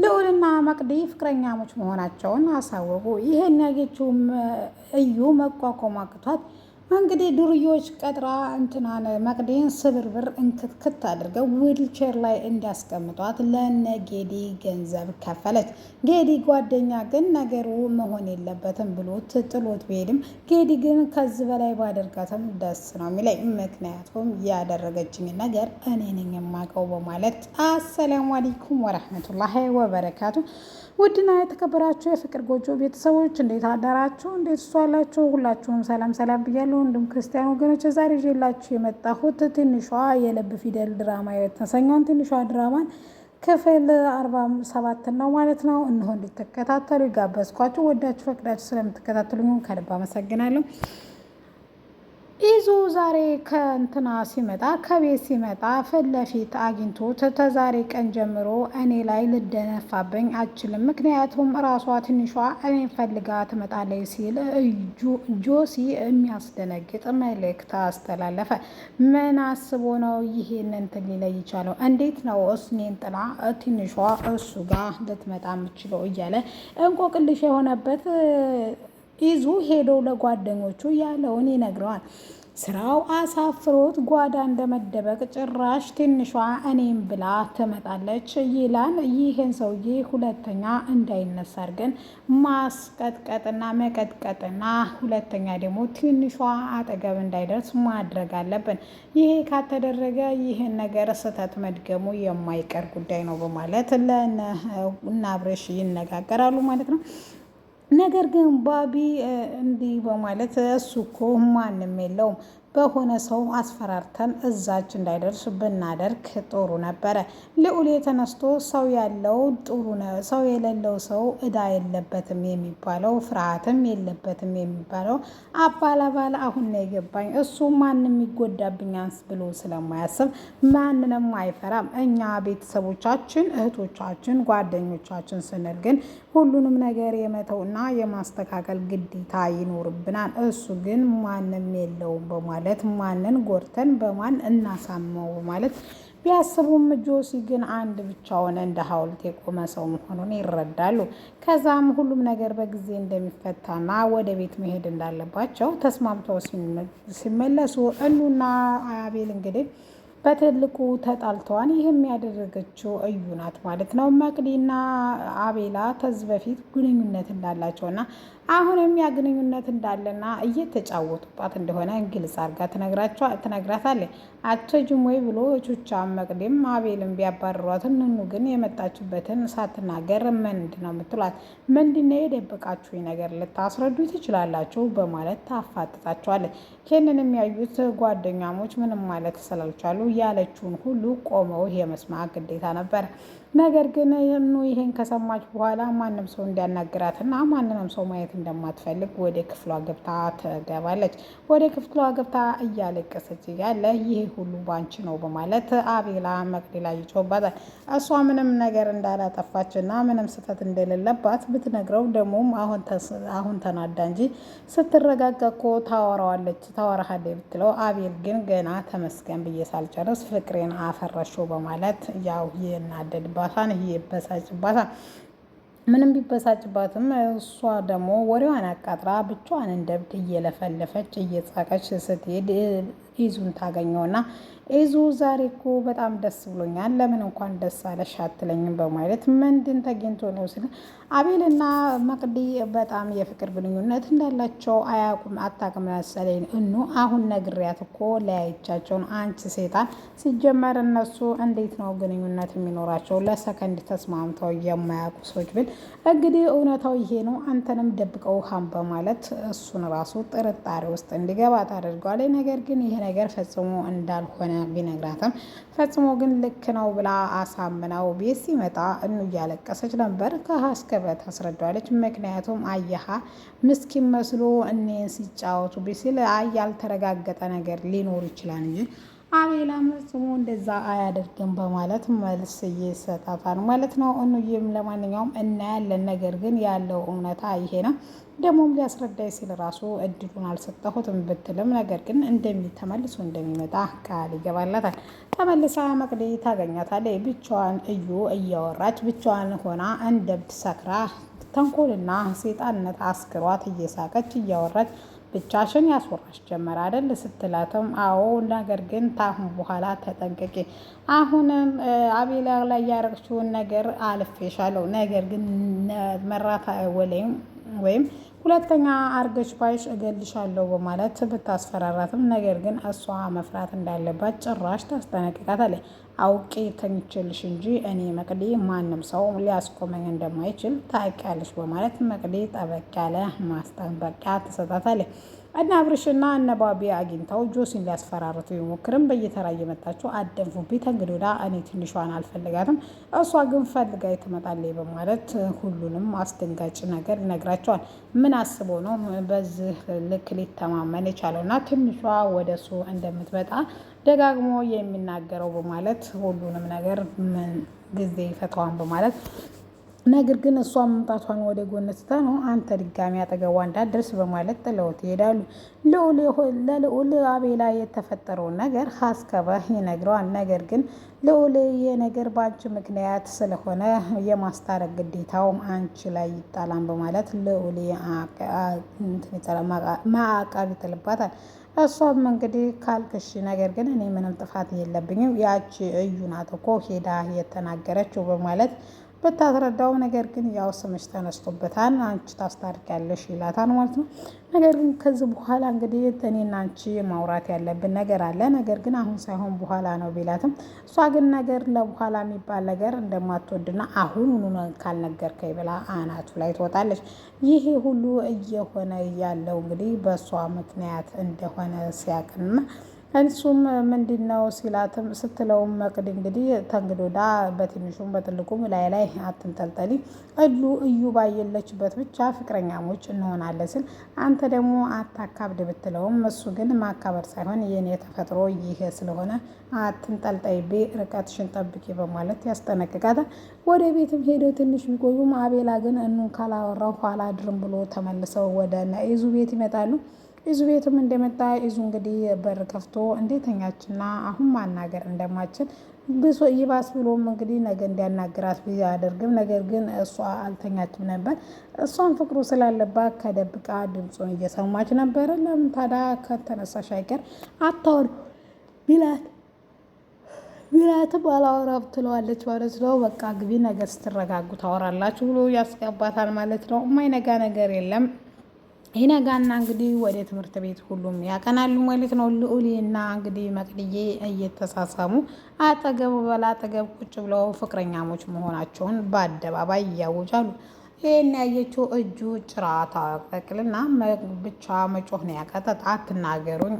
ልዑልና መቅዲ ፍቅረኛሞች መሆናቸውን አሳወቁ። ይሄን ያየችውም እዩ መቋቋም አቅቷት እንግዲህ ዱርዮች ቀጥራ እንትናን መቅዲን ስብርብር እንክትክት አድርገው ዊልቸር ላይ እንዲያስቀምጧት ለነ ጌዲ ገንዘብ ከፈለች። ጌዲ ጓደኛ ግን ነገሩ መሆን የለበትም ብሎ ጥሎት ቢሄድም ጌዲ ግን ከዚህ በላይ ባደርጋትም ደስ ነው የሚለኝ፣ ምክንያቱም ያደረገችኝ ነገር እኔ ነኝ የማውቀው በማለት አሰላሙ አለይኩም ወረህመቱላሂ ወበረካቱ። ውድና የተከበራችሁ የፍቅር ጎጆ ቤተሰቦች እንዴት አዳራችሁ? እንዴት ዋላችሁ? ሁላችሁም ሰላም ሰላም ብያለሁ። እንዲሁም ክርስቲያን ወገኖች ዛሬ ይዤላችሁ የመጣሁት ትንሿ የልብ ፊደል ድራማ የተሰኘውን ትንሿ ድራማን ክፍል 47 ነው ማለት ነው። እነሆ እንድትከታተሉ ጋበዝኳችሁ። ወዳችሁ ፈቅዳችሁ ስለምትከታተሉኝ ከልብ አመሰግናለሁ። ኢዙ ዛሬ ከእንትና ሲመጣ ከቤት ሲመጣ ፊት ለፊት አግኝቶ ተዛሬ ቀን ጀምሮ እኔ ላይ ልደነፋብኝ አችልም፣ ምክንያቱም እራሷ ትንሿ እኔን ፈልጋ ትመጣለች ሲል ጆሲ የሚያስደነግጥ መልእክት አስተላለፈ። ምን አስቦ ነው ይሄን እንትን ሊለይ ይቻለው? እንዴት ነው እኔን ጥላ ትንሿ እሱ ጋር ልትመጣ የምችለው? እያለ እንቆቅልሽ የሆነበት ኢዙ ሄዶ ለጓደኞቹ ያለውን ይነግረዋል። ስራው አሳፍሮት ጓዳ እንደመደበቅ ጭራሽ ትንሿ እኔም ብላ ትመጣለች ይላል። ይህን ሰውዬ ሁለተኛ እንዳይነሳ አድርገን ማስቀጥቀጥና መቀጥቀጥና ሁለተኛ ደግሞ ትንሿ አጠገብ እንዳይደርስ ማድረግ አለብን። ይሄ ካተደረገ ይህን ነገር ስህተት መድገሙ የማይቀር ጉዳይ ነው በማለት ለእነ አብርሽ ይነጋገራሉ ማለት ነው። ነገር ግን ባቢ እንዲህ በማለት እሱ እኮ ማንም የለውም በሆነ ሰው አስፈራርተን እዛች እንዳይደርስ ብናደርግ ጥሩ ነበረ። ልዑል የተነስቶ ሰው ያለው ጥሩ ነው፣ ሰው የሌለው ሰው እዳ የለበትም የሚባለው ፍርሃትም የለበትም የሚባለው አባላባል አሁን ነው የገባኝ። እሱ ማንም ይጎዳብኛንስ ብሎ ስለማያስብ ማንንም አይፈራም። እኛ ቤተሰቦቻችን፣ እህቶቻችን፣ ጓደኞቻችን ስንል ግን ሁሉንም ነገር የመተውና የማስተካከል ግዴታ ይኖርብናል። እሱ ግን ማንም የለውም በማለት ማንን ጎርተን በማን እናሳመው ማለት ቢያስቡም ጆሲ ግን አንድ ብቻውን እንደ ሐውልት የቆመ ሰው መሆኑን ይረዳሉ። ከዛም ሁሉም ነገር በጊዜ እንደሚፈታና ወደ ቤት መሄድ እንዳለባቸው ተስማምተው ሲመለሱ እኑና አቤል እንግዲህ በትልቁ ተጣልተዋን። ይህም ያደረገችው እዩ ናት ማለት ነው። መቅዲና አቤላ ከዚህ በፊት ግንኙነት እንዳላቸውና አሁንም ያ ግንኙነት እንዳለና እየተጫወቱባት እንደሆነ ግልጽ አድርጋ ትነግራታለች። አትሄጂም ወይ ብሎ ቹቻ መቅዲም አቤልን ቢያባርሯት እኑኑ ግን የመጣችበትን ሳትናገር ምንድን ነው የምትሏት? ምንድነው የደበቃችሁኝ ነገር ልታስረዱ ትችላላችሁ በማለት ታፋጥጣቸዋለች። ይህንን የሚያዩት ጓደኛሞች ምንም ማለት ስላልቻሉ ያለችውን ሁሉ ቆመው የመስማት ግዴታ ነበር። ነገር ግን ይሄን ከሰማች በኋላ ማንም ሰው እንዲያናግራትና ማንንም ሰው ማየት እንደማትፈልግ ወደ ክፍሏ ገብታ ትገባለች። ወደ ክፍሏ ገብታ እያለቀሰች እያለ ይሄ ሁሉ ባንቺ ነው በማለት አቤላ መቅዲ ላይ ይጮህባታል። እሷ ምንም ነገር እንዳላጠፋችና ምንም ስህተት እንደሌለባት ብትነግረው ደግሞም አሁን ተናዳ እንጂ ስትረጋጋ እኮ ታወራሃለች ብትለው አቤል ግን ገና ተመስገን ብዬ ሳልጨርስ ፍቅሬን አፈረሽው በማለት ያው ይናደድባታል፣ ይበሳጭባታል። ምንም ቢበሳጭባትም እሷ ደግሞ ወሬዋን አቃጥራ ብቻዋን እንደብድ እየለፈለፈች እየጻቀች ስትሄድ ኢዙን ታገኘውና ኢዙ ዛሬ እኮ በጣም ደስ ብሎኛል፣ ለምን እንኳን ደስ አለሽ አትለኝም በማለት ምንድን ተገኝቶ ነው ሲል አቤልና መቅዲ በጣም የፍቅር ግንኙነት እንዳላቸው አታውቅም መሰለኝ። አሁን ነግሪያት እኮ ለያይቻቸውን አንቺ ሴጣን፣ ሲጀመር እነሱ እንዴት ነው ግንኙነት የሚኖራቸው ለሰከንድ ተስማምተው የማያውቁ ሰዎች ብል እንግዲህ እውነታው ይሄ ነው፣ አንተንም ደብቀው ውሃም በማለት እሱን ራሱ ጥርጣሬ ውስጥ እንዲገባ ታደርገዋለች። ነገር ግን ይሄ ነገር ፈጽሞ እንዳልሆነ ቢነግራትም ፈጽሞ ግን ልክ ነው ብላ አሳምናው ቤት ሲመጣ እያለቀሰች ነበር። ከሀስከበ ታስረዳዋለች። ምክንያቱም አየሃ ምስኪን መስሎ እኔን ሲጫወቱ ቢሲል ያልተረጋገጠ ነገር ሊኖር ይችላል እንጂ አቤላም ፈጽሞ እንደዛ አያደርግም በማለት መልስ ይሰጣታል ማለት ነው። እኑዬም ለማንኛውም እናያለን፣ ነገር ግን ያለው እውነታ ይሄ ነው። ደግሞም ሊያስረዳኝ ሲል ራሱ እድሉን አልሰጠሁትም ብትልም ነገር ግን ተመልሶ እንደሚመጣ ቃል ይገባላታል። ተመልሳ መቅዲ ታገኛታለች። ብቻዋን እዩ እያወራች ብቻዋን ሆና እንደብትሰክራ ተንኮልና ሴጣንነት አስክሯት እየሳቀች እያወራች ብቻሽን ያስወራሽ ጀመር አይደል ስትላትም አዎ፣ ነገር ግን ታሁን በኋላ ተጠንቀቂ። አሁንም አቤላ ላይ ያረግችውን ነገር አልፌሻለሁ፣ ነገር ግን መራት ወይም ሁለተኛ አርገሽ ባይሽ እገልሻለሁ በማለት ብታስፈራራትም ነገር ግን እሷ መፍራት እንዳለባት ጭራሽ ታስጠነቅቃታለች። አውቄ ተኝችልሽ እንጂ እኔ መቅዲ ማንም ሰው ሊያስቆመኝ እንደማይችል ታውቂያለሽ በማለት መቅዲ ጠበቅ ያለ ማስጠንቀቂያ ትሰጣታለች። እነ አብርሽና እነ ባቢ አግኝተው ጆሲን ሊያስፈራሩት ቢሞክርም በየተራ እየመጣቸው አደንፉብኝ፣ ተንግዲህ ወዲያ እኔ ትንሿን አልፈልጋትም፣ እሷ ግን ፈልጋይ ትመጣለች በማለት ሁሉንም አስደንጋጭ ነገር ይነግራቸዋል። ምን አስቦ ነው በዚህ ልክ ሊተማመን የቻለውና ትንሿ ወደ እሱ እንደምትመጣ ደጋግሞ የሚናገረው በማለት ሁሉንም ነገር ምን ጊዜ ይፈታዋን በማለት ነገር ግን እሷ መምጣቷን ወደ ጎን ትታ ነው አንተ ድጋሚ አጠገቧ እንዳትደርስ በማለት ጥለውት ይሄዳሉ። ለልዑል አቤላ የተፈጠረውን ነገር ሀስከበህ ይነግረዋል። ነገር ግን ልዑል የነገር በአንቺ ምክንያት ስለሆነ የማስታረቅ ግዴታው አንቺ ላይ ይጣላል በማለት ልዑል ማዕቀብ ይጥልባታል። እሷም እንግዲህ ካልክሽ፣ ነገር ግን እኔ ምንም ጥፋት የለብኝም ያቺ እዩ ናት እኮ ሄዳ የተናገረችው በማለት ብታስረዳው ነገር ግን ያው ስምሽ ተነስቶበታል፣ አንቺ ታስታርቂያለሽ ይላታል ማለት ነው። ነገር ግን ከዚህ በኋላ እንግዲህ እኔና አንቺ ማውራት ያለብን ነገር አለ፣ ነገር ግን አሁን ሳይሆን በኋላ ነው ቢላትም እሷ ግን ነገር ለበኋላ የሚባል ነገር እንደማትወድና አሁኑኑ ካልነገርከኝ ብላ አናቱ ላይ ትወጣለች። ይሄ ሁሉ እየሆነ ያለው እንግዲህ በእሷ ምክንያት እንደሆነ ሲያቅና እሱም ምንድን ነው ሲላትም ስትለውም መቅድ እንግዲህ ተንግዶዳ በትንሹም በትልቁም ላይ አትንጠልጠሊ እዩ ባየለችበት ብቻ ፍቅረኛሞች እንሆናለን ስል አንተ ደግሞ አታካብድ ብትለውም እሱ ግን ማካበድ ሳይሆን የኔ ተፈጥሮ ይሄ ስለሆነ አትንጠልጠይቤ ርቀትሽን ጠብቂ በማለት ያስጠነቅቃታል። ወደ ቤትም ሄደው ትንሽ ቢቆዩም አቤላ ግን እኑን ካላወራው ኋላ አድርም ብሎ ተመልሰው ወደ ኢዙ ቤት ይመጣሉ። ኢዙ ቤትም እንደመጣ ኢዙ እንግዲህ በር ከፍቶ እንዴተኛችና አሁን ማናገር እንደማችል ብሶ ይባስ ብሎም እንግዲህ ነገ እንዲያናግራት ቢያደርግም ነገር ግን እሷ አልተኛችም ነበር። እሷን ፍቅሩ ስላለባት ከደብቃ ድምፁን እየሰማች ነበር። ለምን ታዲያ ከተነሳሽ አይቀር አታወሪ ቢላትም አላወራም ትለዋለች ማለት ነው። በቃ ግቢ ነገር ስትረጋጉ ታወራላችሁ ብሎ ያስገባታል ማለት ነው። የማይነጋ ነገር የለም። ይነጋና እንግዲህ ወደ ትምህርት ቤት ሁሉም ያቀናሉ ማለት ነው። ልዑልና እንግዲህ መቅድዬ እየተሳሳሙ አጠገብ በላጠገብ ቁጭ ብለው ፍቅረኛሞች መሆናቸውን በአደባባይ እያወጃሉ። ይህን ያየችው እጁ ጭራ ታጠቅልና ብቻ መጮህ ነው ያቀጠጥ። አትናገሩኝ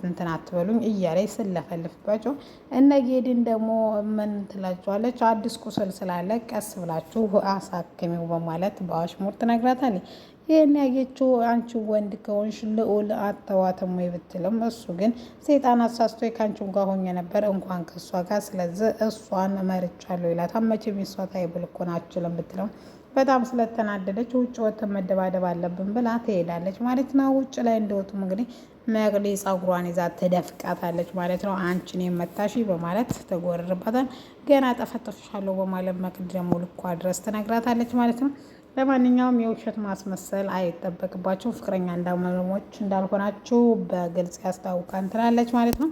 እንትን አትበሉኝ እያለች ስለፈልፍባቸው እነ ጌድን ደግሞ ምን ትላቸዋለች? አዲስ ቁስል ስላለ ቀስ ብላችሁ አሳክሚው በማለት በአሽሙር ትነግራታለች። ይህን ያየችው አንቺ ወንድ ከሆንሽ ልዑል አተዋትም ወይ ብትልም እሱ ግን ሴጣን አሳስቶ ከአንቺም ጋር ሆኜ ነበር እንኳን ከእሷ ጋር ስለዚህ እሷን መርጫለሁ ይላታል። መቼም የሷ ታይብል እኮ ናችልም ብትለው በጣም ስለተናደደች ውጭ ወጥተን መደባደብ አለብን ብላ ትሄዳለች ማለት ነው። ውጭ ላይ እንደወጡም እንግዲህ መቅዲ ጸጉሯን ይዛ ትደፍቃታለች ማለት ነው። አንቺን የመታሽ በማለት ተጎረርባታል። ገና ጠፈጠፍሻለሁ በማለት መቅዲ ደግሞ ልኳ ድረስ ትነግራታለች ማለት ነው። ለማንኛውም የውሸት ማስመሰል አይጠበቅባቸው፣ ፍቅረኛ እንዳመለሞች እንዳልሆናችሁ በግልጽ ያስታውቃን ትላለች ማለት ነው።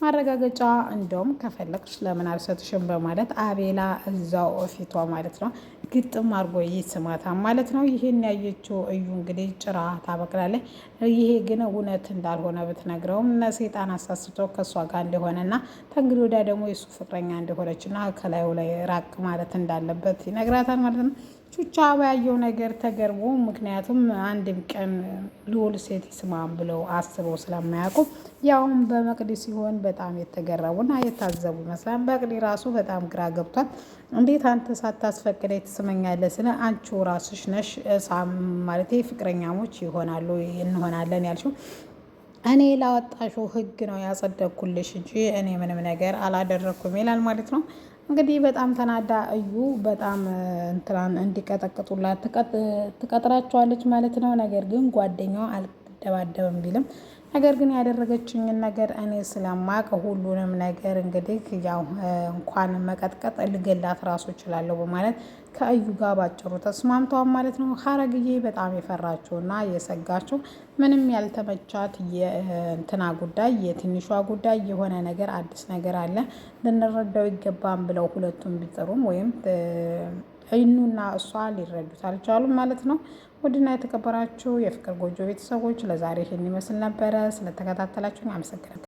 ማረጋገጫ እንደውም ከፈለግሽ ለምን አልሰጥሽም በማለት አቤላ እዛው ፊቷ ማለት ነው ግጥም አድርጎ ይስማታል ማለት ነው። ይህን ያየችው እዩ እንግዲህ ጭራ ታበቅላለች። ይሄ ግን እውነት እንዳልሆነ ብትነግረውም ሴጣን አሳስቶ ከእሷ ጋር እንደሆነና ተንግዲህ ወዲያ ደግሞ የሱ ፍቅረኛ እንደሆነችና ከላዩ ላይ ራቅ ማለት እንዳለበት ይነግራታል ማለት ነው። ቹቻ ባያየው ነገር ተገርቦ ምክንያቱም አንድም ቀን ልዑል ሴት ይስማም ብለው አስበው ስለማያውቁ ያውም በመቅዲ ሲሆን በጣም የተገረቡና የታዘቡ ይመስላል። መቅዲ ራሱ በጣም ግራ ገብቷል። እንዴት አንተ ሳታስፈቅደ ትስመኛለህ? ስለ አንቺው ራስሽ ነሽ ማለት ፍቅረኛሞች ይሆናሉ እንሆናለን ያልሽው እኔ ላወጣሽው ህግ ነው ያጸደቅኩልሽ እንጂ እኔ ምንም ነገር አላደረኩም ይላል ማለት ነው። እንግዲህ በጣም ተናዳ እዩ በጣም እንትናን እንዲቀጠቅጡላት ትቀጥራቸዋለች ማለት ነው። ነገር ግን ጓደኛዋ አልደባደብም ቢልም ነገር ግን ያደረገችኝን ነገር እኔ ስለማቅ ሁሉንም ነገር እንግዲህ ያው እንኳን መቀጥቀጥ ልገላት ራሱ እችላለሁ በማለት ከእዩ ጋር ባጭሩ ተስማምተዋል ማለት ነው። ሀረግዬ በጣም የፈራችውና የሰጋችው ምንም ያልተመቻት የእንትና ጉዳይ የትንሿ ጉዳይ የሆነ ነገር አዲስ ነገር አለ ልንረዳው ይገባም ብለው ሁለቱም ቢጠሩም ወይም እዩና እሷ ሊረዱት አልቻሉም ማለት ነው። ውድና የተከበራችሁ የፍቅር ጎጆ ቤተሰቦች ለዛሬ ይህን ይመስል ነበረ። ስለተከታተላችሁኝ አመሰግናለሁ።